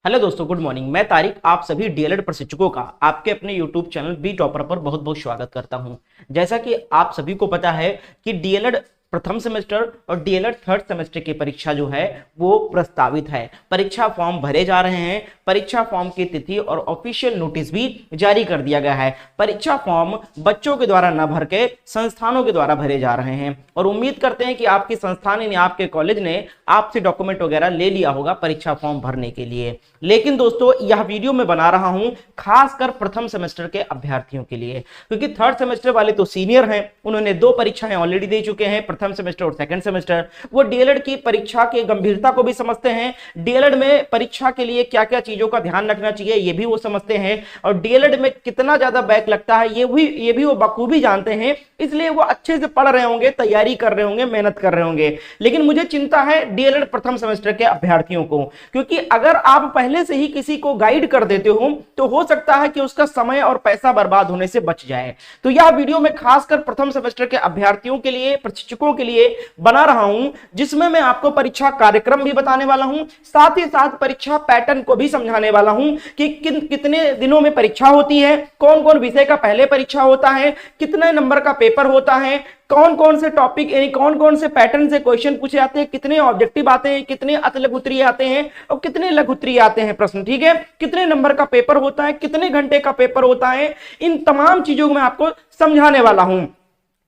Hello दोस्तों, good morning. मैं तारिक आप सभी डीएलएड प्रशिक्षकों का आपके अपने यूट्यूब चैनल बी टॉपर पर बहुत बहुत स्वागत करता हूं। जैसा कि आप सभी को पता है कि डीएलएड प्रथम सेमेस्टर और डीएलएड थर्ड सेमेस्टर की परीक्षा जो है वो प्रस्तावित है। परीक्षा फॉर्म भरे जा रहे हैं। परीक्षा फॉर्म की तिथि और ऑफिशियल नोटिस भी जारी कर दिया गया है। परीक्षा फॉर्म बच्चों के द्वारा न भर के संस्थानों के द्वारा भरे जा रहे हैं और उम्मीद करते हैं कि आपकी संस्थान यानी आपके कॉलेज ने आपसे डॉक्यूमेंट वगैरह ले लिया होगा परीक्षा फॉर्म भरने के लिए। लेकिन दोस्तों, यह वीडियो मैं बना रहा हूं खासकर प्रथम सेमेस्टर के अभ्यर्थियों के लिए, क्योंकि थर्ड सेमेस्टर वाले तो सीनियर हैं, उन्होंने 2 परीक्षाएं ऑलरेडी दे चुके हैं, प्रथम सेमेस्टर और सेकंड सेमेस्टर। वो डीएलएड की परीक्षा के गंभीरता को भी समझते हैं। डीएलएड में परीक्षा के लिए क्या क्या चीजों का ध्यान रखना चाहिए ये भी वो समझते हैं, और डीएलएड में कितना ज्यादा बैक लगता है ये भी वो बखूबी जानते हैं। इसलिए वो अच्छे से पढ़ रहे होंगे, तैयारी कर रहे होंगे, मेहनत कर रहे होंगे। लेकिन मुझे चिंता है डीएलएड प्रथम सेमेस्टर के अभ्यर्थियों को, क्योंकि अगर आप पहले से ही किसी को गाइड कर देते हो तो हो सकता है कि उसका समय और पैसा बर्बाद होने से बच जाए। तो यह वीडियो मैं खासकर प्रथम सेमेस्टर के अभ्यर्थियों के लिए, प्रशिक्षकों के लिए बना रहा हूं, जिसमें मैं आपको परीक्षा कार्यक्रम भी बताने वाला हूं, साथ ही साथ परीक्षा पैटर्न को भी समझाने वाला हूं कि कितने दिनों में परीक्षा होती है, कौन कौन विषय का पहले परीक्षा होता है, कितने नंबर का पेपर होता है, कौन कौन से टॉपिक यानी कौन कौन से पैटर्न से क्वेश्चन पूछे जाते हैं, कितने ऑब्जेक्टिव आते हैं, कितने अति लघु उत्तरीय आते हैं और कितने लघु उत्तरीय आते हैं प्रश्न, ठीक है, कितने नंबर का पेपर होता है, कितने घंटे का पेपर होता है। इन तमाम चीजों को मैं आपको समझाने वाला हूं।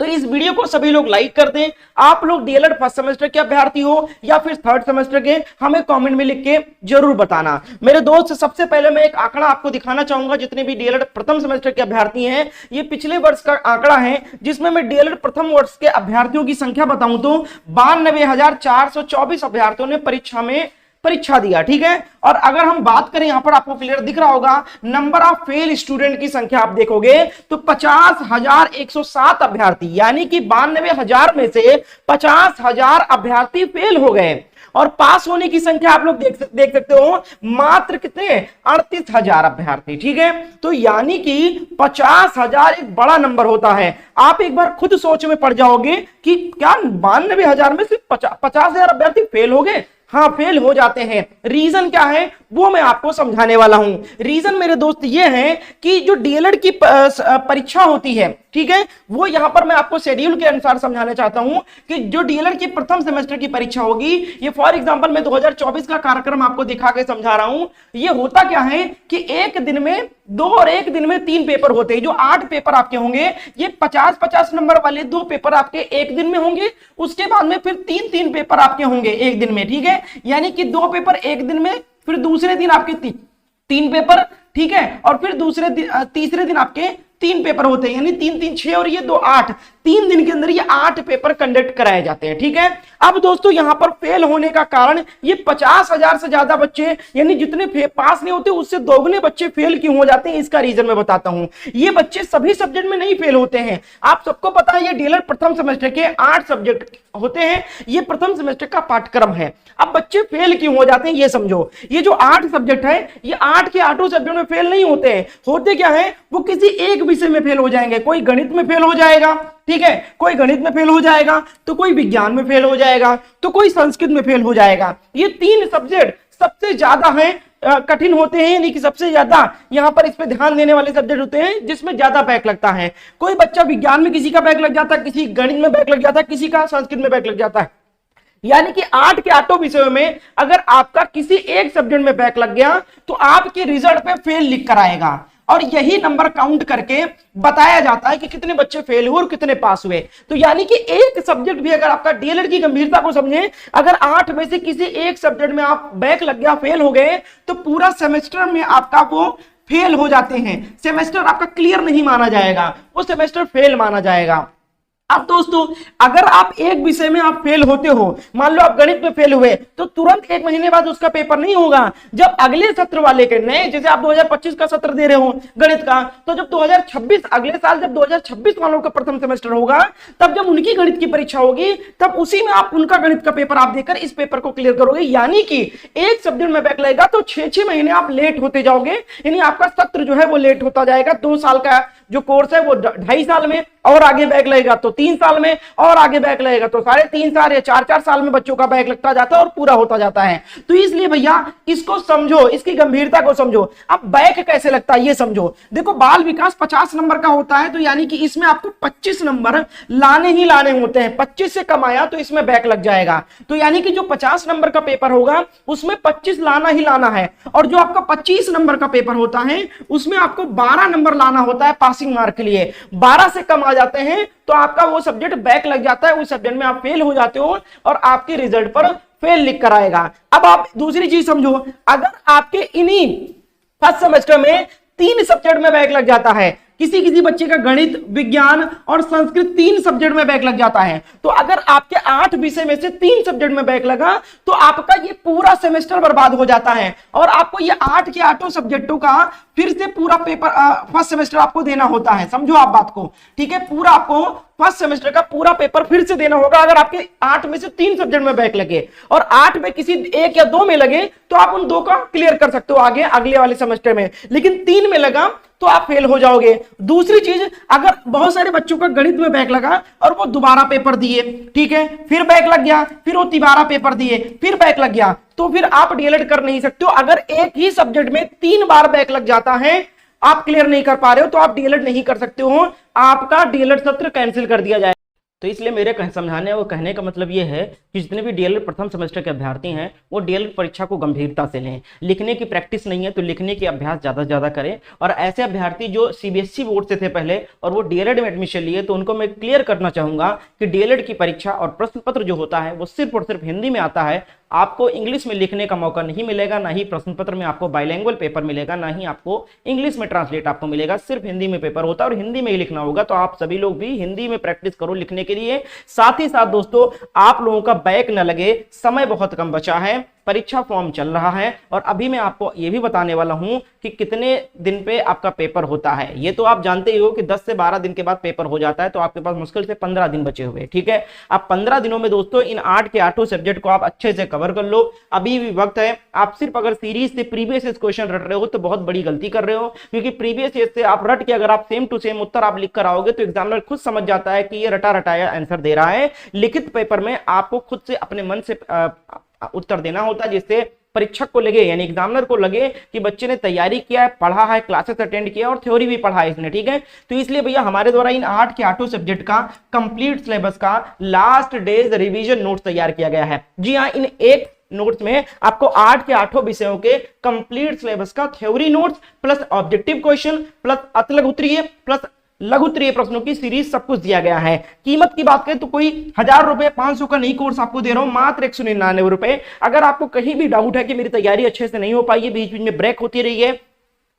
तो इस वीडियो को सभी लोग लाइक कर दें। आप लोग डीएलएड फर्स्ट सेमेस्टर के अभ्यर्थी हो या फिर थर्ड सेमेस्टर के, हमें कमेंट में लिख के जरूर बताना। मेरे दोस्त, सबसे पहले मैं एक आंकड़ा आपको दिखाना चाहूंगा। जितने भी डीएलएड प्रथम सेमेस्टर के अभ्यर्थी हैं, ये पिछले वर्ष का आंकड़ा है, जिसमें मैं डीएलएड प्रथम वर्ष के अभ्यर्थियों की संख्या बताऊं तो 92,424 अभ्यर्थियों ने परीक्षा दिया, ठीक है। और अगर हम बात करें, यहां पर आपको क्लियर दिख रहा होगा नंबर ऑफ फेल स्टूडेंट की संख्या आप देखोगे तो 50,107 अभ्यर्थी, यानी कि 92,000 में से 50,000 अभ्यर्थी फेल हो गए। और पास होने की संख्या आप लोग देख सकते हो, मात्र कितने, 38,000 अभ्यर्थी, ठीक है। तो यानी कि 50,000 एक बड़ा नंबर होता है। आप एक बार खुद सोच में पड़ जाओगे कि क्या 92,000 में सिर्फ 50,000 अभ्यर्थी फेल हो गए। हाँ, फेल हो जाते हैं। रीजन क्या है वो मैं आपको समझाने वाला हूं। रीजन मेरे दोस्त ये है कि जो डीएलएड की परीक्षा होती है, ठीक है, वो यहां पर मैं आपको शेड्यूल के अनुसार समझाना चाहता हूं कि जो डीएलएड की प्रथम सेमेस्टर की परीक्षा होगी, ये फॉर एग्जांपल मैं 2024 का कार्यक्रम आपको दिखा के समझा रहा हूं। ये होता क्या है कि एक दिन में 2 और एक दिन में 3 पेपर होते हैं। जो 8 पेपर आपके होंगे, ये 50-50 नंबर वाले 2 पेपर आपके एक दिन में होंगे। उसके बाद में फिर 3-3 पेपर आपके होंगे एक दिन में, ठीक है। यानी कि 2 पेपर एक दिन में, फिर दूसरे दिन आपके 3 पेपर, ठीक है, और फिर तीसरे दिन आपके 3 पेपर होते हैं, यानी 3-3 6 और ये 2 8। 3 दिन के अंदर ये 8 पेपर कंडक्ट कराए जाते हैं, ठीक है। अब दोस्तों, यहां पर फेल होने का कारण ये 50,000 से ज्यादा बच्चे, यानी जितने पास नहीं होते उससे दोगुने बच्चे फेल क्यों हो जाते हैं, इसका रीजन मैं बताता हूं। ये बच्चे सभी सब्जेक्ट में नहीं फेल होते हैं। आप सबको पता है ये डीएलएड प्रथम सेमेस्टर के 8 सब्जेक्ट होते हैं, ये प्रथम सेमेस्टर का पाठ्यक्रम है। अब बच्चे फेल क्यों हो जाते हैं ये समझो। ये जो 8 सब्जेक्ट है, ये 8 के 8 सब्जेक्ट में फेल नहीं होते हैं। होते क्या है, वो किसी एक विषय में फेल हो जाएंगे। कोई गणित में फेल हो जाएगा, ठीक है, कोई गणित में फेल हो जाएगा, तो कोई विज्ञान में फेल हो जाएगा, तो कोई संस्कृत में फेल हो जाएगा। ये 3 सब्जेक्ट सबसे ज्यादा है, कठिन होते हैं, यानी कि सबसे ज्यादा यहां पर इस पे ध्यान देने वाले सब्जेक्ट होते हैं जिसमें ज्यादा बैक लगता है। कोई बच्चा विज्ञान में किसी का बैक लग जाता है, किसी गणित में बैक लग जाता है, किसी का संस्कृत में बैक लग जाता है। यानी कि 8 के 8 विषयों में अगर आपका किसी एक सब्जेक्ट में बैक लग गया तो आपके रिजल्ट पे फेल लिख कर आएगा, और यही नंबर काउंट करके बताया जाता है कि कितने बच्चे फेल हुए और कितने पास हुए। तो यानी कि एक सब्जेक्ट भी, अगर आपका डीएलएड की गंभीरता को समझें, अगर 8 में से किसी एक सब्जेक्ट में आप बैक लग गया, फेल हो गए, तो पूरा सेमेस्टर में आपका वो फेल हो जाते हैं। सेमेस्टर आपका क्लियर नहीं माना जाएगा, वो सेमेस्टर फेल माना जाएगा। अब दोस्तों, अगर आप एक विषय में आप फेल होते हो, मान लो आप गणित में फेल हुए, तो तुरंत 1 महीने बाद उसका पेपर नहीं होगा। जब अगले सत्र वाले के नए, जैसे आप 2025 का सत्र दे रहे हो गणित का, तो जब 2026 अगले साल जब 2026 वालों का प्रथम सेमेस्टर होगा, तब जब उनकी गणित की परीक्षा होगी, तब उसी में आप उनका गणित का पेपर आप देकर इस पेपर को क्लियर करोगे। यानी कि एक सब्जेक्ट में बैक लगेगा तो 6-6 महीने आप लेट होते जाओगे, यानी आपका सत्र जो है वो लेट होता जाएगा। 2 साल का जो कोर्स है वो 2.5 साल में, और आगे बैक लगेगा तो 3 साल में, और आगे बैक लगेगा तो 3.5 साल या 4 साल में बच्चों का बैक लगता जाता है और पूरा होता जाता है। तो इसलिए भैया इसको समझो, इसकी गंभीरता को समझो। अब बैक कैसे लगता है ये समझो। देखो बाल विकास 50 नंबर का होता है, तो यानी कि इसमें आपको 25 नंबर लाने ही लाने होते हैं। 25 से कम आया तो इसमें बैक लग जाएगा। तो यानी कि जो 50 नंबर का पेपर होगा उसमें 25 लाना ही लाना है, और जो आपका 25 नंबर का पेपर होता है उसमें आपको 12 नंबर लाना होता है पासिंग मार्क के लिए। 12 से कम आ जाते हैं तो आपका वो सब्जेक्ट बैक लग जाता है, उस सब्जेक्ट में आप फेल हो जाते हो और आपके रिजल्ट पर फेल लिख कर आएगा। अब आप दूसरी चीज समझो, अगर आपके इन्हीं फर्स्ट सेमेस्टर में 3 सब्जेक्ट में बैक लग जाता है, किसी किसी बच्चे का गणित, विज्ञान और संस्कृत 3 सब्जेक्ट में बैक लग जाता है, तो अगर आपके 8 विषय में से 3 सब्जेक्ट में बैक लगा तो आपका ये पूरा सेमेस्टर बर्बाद हो जाता है, और आपको ये 8 के 8 सब्जेक्टों का फिर से पूरा पेपर फर्स्ट सेमेस्टर आपको देना होता है। समझो आप बात को, ठीक है। पूरा आपको फर्स्ट सेमेस्टर का पूरा पेपर फिर से देना होगा अगर आपके 8 में से 3 सब्जेक्ट में बैक लगे, और 8 में किसी 1 या 2 में लगे तो आप उन 2 का क्लियर कर सकते हो आगे अगले वाले सेमेस्टर में, लेकिन 3 में लगा तो आप फेल हो जाओगे। दूसरी चीज, अगर बहुत सारे बच्चों का गणित में बैक लगा और वो दोबारा पेपर दिए, ठीक है, फिर बैक लग गया, फिर वो दोबारा पेपर दिए, फिर बैक लग गया, तो फिर आप डीएलएड कर नहीं सकते हो। अगर एक ही सब्जेक्ट में 3 बार बैक लग जाता है, आप क्लियर नहीं कर पा रहे हो, तो आप डीएलएड नहीं कर सकते हो, आपका डीएलएड सत्र कैंसिल कर दिया जाए। तो इसलिए मेरे समझाने और कहने का मतलब ये है कि जितने भी डीएलएड प्रथम सेमेस्टर के अभ्यर्थी हैं वो डीएलएड परीक्षा को गंभीरता से लें। लिखने की प्रैक्टिस नहीं है तो लिखने की अभ्यास ज़्यादा से ज़्यादा करें। और ऐसे अभ्यर्थी जो सीबीएसई बोर्ड से थे पहले और वो डीएलएड में एडमिशन लिए, तो उनको मैं क्लियर करना चाहूँगा कि डीएलएड की परीक्षा और प्रश्न पत्र जो होता है वो सिर्फ और सिर्फ हिंदी में आता है। आपको इंग्लिश में लिखने का मौका नहीं मिलेगा, ना ही प्रश्न पत्र में आपको बाइलिंगुअल पेपर मिलेगा, ना ही आपको इंग्लिश में ट्रांसलेट आपको मिलेगा। सिर्फ हिंदी में पेपर होता है और हिंदी में ही लिखना होगा। तो आप सभी लोग भी हिंदी में प्रैक्टिस करो लिखने के लिए। साथ ही साथ दोस्तों, आप लोगों का बैक न लगे, समय बहुत कम बचा है, परीक्षा फॉर्म चल रहा है, और अभी मैं आपको यह भी बताने वाला हूं कि कितने दिन पे आपका पेपर होता है। ये तो आप जानते ही हो कि 10 से 12 दिन के बाद पेपर हो जाता है, तो आपके पास मुश्किल से 15 दिन बचे हुए, ठीक है। अब 15 दिनों में दोस्तों इन 8 के 8 सब्जेक्ट को आप अच्छे से कवर कर लो, अभी भी वक्त है। आप सिर्फ अगर सीरीज से प्रीवियस क्वेश्चन रट रहे हो तो बहुत बड़ी गलती कर रहे हो, क्योंकि प्रीवियस से आप रट के अगर आप सेम टू सेम उत्तर आप लिख कर आओगे तो एग्जामिनर खुद समझ जाता है कि ये रटा रटाया आंसर दे रहा है। लिखित पेपर में आपको खुद से अपने मन से उत्तर देना होता है, जिससे परीक्षक को लगे, यानी एग्जामिनर को लगे कि बच्चे ने तैयारी किया है, पढ़ा है, क्लासेस अटेंड किया और थ्योरी भी पढ़ा है इसने, ठीक है। तो इसलिए भैया हमारे द्वारा इन 8 के 8 सब्जेक्ट का कंप्लीट सिलेबस का लास्ट डेज रिवीजन नोट्स तैयार किया गया है। जी हाँ, इन एक नोट्स में आपको 8 के 8 विषयों के कंप्लीट सिलेबस का theory notes plus objective question plus अतिलघु उत्तरीय प्लस लघु उत्तरीय प्रश्नों की सीरीज सब कुछ दिया गया है। कीमत की बात करें तो कोई 1000 रुपए 500 का नहीं कोर्स आपको दे रहा हूं, मात्र 199 रुपए। अगर आपको कहीं भी डाउट है कि मेरी तैयारी अच्छे से नहीं हो पाई है, बीच बीच में ब्रेक होती रही है,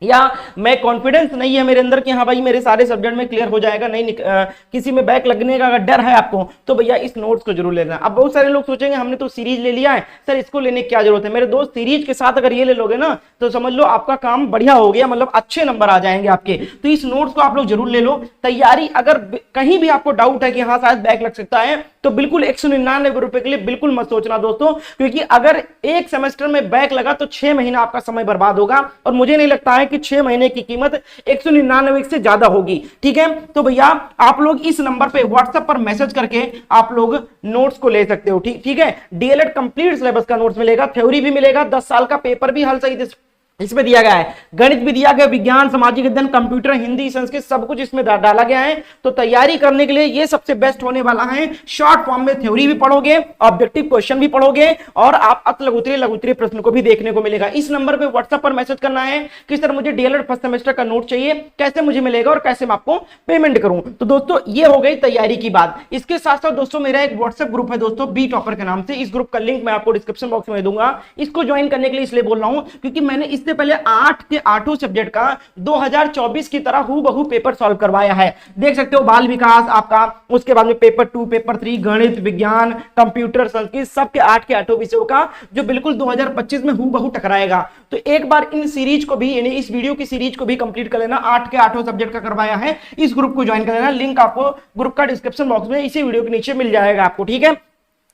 या मैं कॉन्फिडेंस नहीं है मेरे अंदर कि हाँ भाई मेरे सारे सब्जेक्ट में क्लियर हो जाएगा, नहीं किसी में बैक लगने का अगर डर है आपको, तो भैया इस नोट्स को जरूर लेना। अब बहुत सारे लोग सोचेंगे हमने तो सीरीज ले लिया है सर, इसको लेने की क्या जरूरत है। मेरे दोस्त, सीरीज के साथ अगर ये ले लोगे ना तो समझ लो आपका काम बढ़िया हो गया, मतलब अच्छे नंबर आ जाएंगे आपके। तो इस नोट्स को आप लोग जरूर ले लो। तैयारी अगर कहीं भी आपको डाउट है कि हाँ शायद बैक लग सकता है, तो बिल्कुल 199 रुपए के लिए बिल्कुल मत सोचना दोस्तों, क्योंकि अगर एक सेमेस्टर में बैक लगा तो 6 महीना आपका समय बर्बाद होगा, और मुझे नहीं लगता है कि 6 महीने की कीमत 199 से ज्यादा होगी, ठीक है। तो भैया आप लोग इस नंबर पे व्हाट्सएप पर मैसेज करके आप लोग नोट्स को ले सकते हो, ठीक है। डीएलएड कंप्लीट सिलेबस का नोट्स मिलेगा, थ्योरी भी मिलेगा, 10 साल का पेपर भी हल सही इसमें दिया गया है, गणित भी दिया गया, विज्ञान, सामाजिक अध्ययन, कंप्यूटर, हिंदी, संस्कृत सब कुछ इसमें डाला गया है। तो तैयारी करने के लिए ये सबसे बेस्ट होने वाला है। शॉर्ट फॉर्म में थ्योरी भी पढ़ोगे, ऑब्जेक्टिव क्वेश्चन भी पढ़ोगे, और आप लघु उत्तरीय प्रश्न को भी देखने को मिलेगा। इस नंबर पे व्हाट्सएप पर मैसेज करना है कि सर मुझे डीएलएड फर्स्ट सेमेस्टर का नोट चाहिए, कैसे मुझे मिलेगा और कैसे मैं आपको पेमेंट करूं। तो दोस्तों ये हो गई तैयारी की बात। इसके साथ साथ दोस्तों मेरा एक व्हाट्सएप ग्रुप है दोस्तों, बी टॉपर के नाम से। इस ग्रुप का लिंक मैं आपको डिस्क्रिप्शन बॉक्स में दूंगा। इसको ज्वाइन करने के लिए इसलिए बोल रहा हूं क्योंकि मैंने इससे पहले 8 के 8 सब्जेक्ट का 2024 की तरह हूबहू पेपर सॉल्व करवाया है। देख सकते हो बाल विकास आपका, उसके बाद में पेपर 2, पेपर 3, गणित, विज्ञान, कंप्यूटर, संस्कृत, सबके 8 के 8 विषयों का जो बिल्कुल 2025 में हूबहू टकराएगा। तो एक बार इन सीरीज को भी, यानी इस वीडियो की सीरीज को भी कंप्लीट कर लेना। 8 के 8 सब्जेक्ट का करवाया है, इस ग्रुप को ज्वाइन कर लेना। लिंक आपको ग्रुप का डिस्क्रिप्शन बॉक्स में इसी वीडियो के नीचे मिल जाएगा आपको, ठीक है।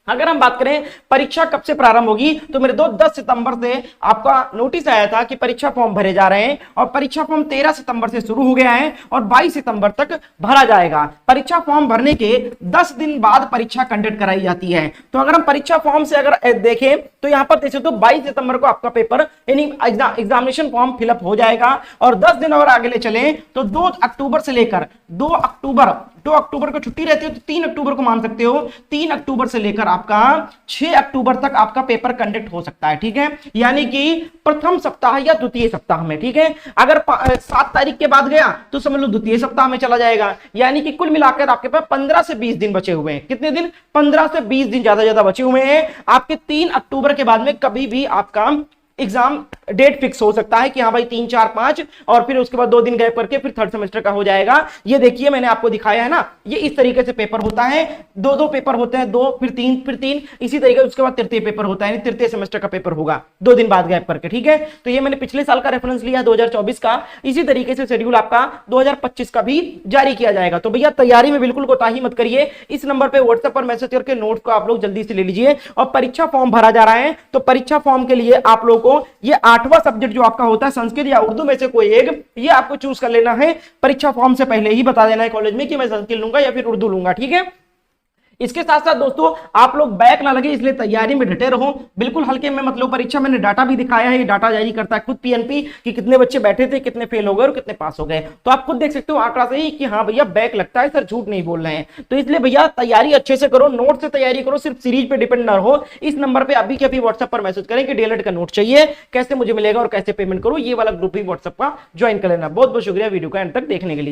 अगर हम बात करें परीक्षा कब से प्रारंभ होगी, तो मेरे दोस्त 10 सितंबर से आपका नोटिस आया था कि परीक्षा फॉर्म भरे जा रहे हैं और परीक्षा फॉर्म 13 सितंबर से शुरू हो गया है और 22 सितंबर तक भरा जाएगा। परीक्षा फॉर्म भरने के 10 दिन बाद परीक्षा कंडक्ट कराई जाती है। तो अगर हम परीक्षा फॉर्म से अगर देखें तो यहां पर देखें तो 22 सितंबर को आपका पेपर यानी एग्जामिनेशन फॉर्म फिलअप हो जाएगा और 10 दिन और आगे ले चले तो 2 अक्टूबर से लेकर 2 अक्टूबर को छुट्टी रहती है तो 3 अक्टूबर को मान सकते हो, 3 अक्टूबर से लेकर आपका 6 अक्टूबर तक आपका पेपर कंडक्ट हो सकता है। ठीक है, यानी कि प्रथम सप्ताह या द्वितीय सप्ताह में। ठीक है, अगर 7 तारीख के बाद गया तो समझ लो द्वितीय सप्ताह में चला जाएगा, यानी कि कुल मिलाकर आपके पास 15 से 20 दिन बचे हुए हैं। कितने दिन? 15 से 20 दिन ज्यादा बचे हुए हैं। आपके 3 अक्टूबर के बाद में कभी भी आपका एग्जाम डेट फिक्स हो सकता है कि हाँ भाई 3, 4, 5 और फिर उसके बाद 2 दिन गैप करके फिर थर्ड सेमेस्टर का हो जाएगा। ये देखिए मैंने आपको दिखाया है ना, ये इस तरीके से पेपर होता है। 2 पेपर होते हैं, 2 फिर 3 इसी तरीके से उसके बाद तृतीय पेपर होता है, तृतीय सेमेस्टर का पेपर होगा 2 दिन बाद गैप करके। ठीक है, तो ये मैंने पिछले साल का रेफरेंस लिया 2024 का। इसी तरीके से शेड्यूल आपका 2025 का भी जारी किया जाएगा। तो भैया तैयारी में बिल्कुल कोताही मत करिए। इस नंबर पर व्हाट्सएप पर मैसेज करके नोट को आप लोग जल्दी से ले लीजिए। और परीक्षा फॉर्म भरा जा रहा है तो परीक्षा फॉर्म के लिए आप लोग को ये 8वां सब्जेक्ट जो आपका होता है संस्कृत या उर्दू में से कोई एक, ये आपको चूज कर लेना है। परीक्षा फॉर्म से पहले ही बता देना है कॉलेज में कि मैं संस्कृत लूंगा या फिर उर्दू लूंगा। ठीक है, इसके साथ साथ दोस्तों आप लोग बैक ना लगे इसलिए तैयारी में डटे रहो, बिल्कुल हल्के में मतलब परीक्षा मैंने डाटा भी दिखाया है, डाटा जारी करता है खुद पीएनपी कि कितने बच्चे बैठे थे, कितने फेल हो गए और कितने पास हो गए। तो आप खुद देख सकते हो आंकड़ा से ही कि हाँ भैया बैक लगता है, सर झूठ नहीं बोल रहे हैं। तो इसलिए भैया तैयारी अच्छे से करो, नोट से तैयारी करो, सिर्फ सीरीज पे डिपेंड ना रहो। इस नंबर पे अभी के अभी व्हाट्सएप पर मैसेज करें कि डीएलएड का नोट चाहिए, कैसे मुझे मिलेगा और कैसे पेमेंट करो, ये वाला ग्रुप भी व्हाट्सएप का ज्वाइन कर लेना। बहुत बहुत शुक्रिया वीडियो को एंड तक देखने के लिए।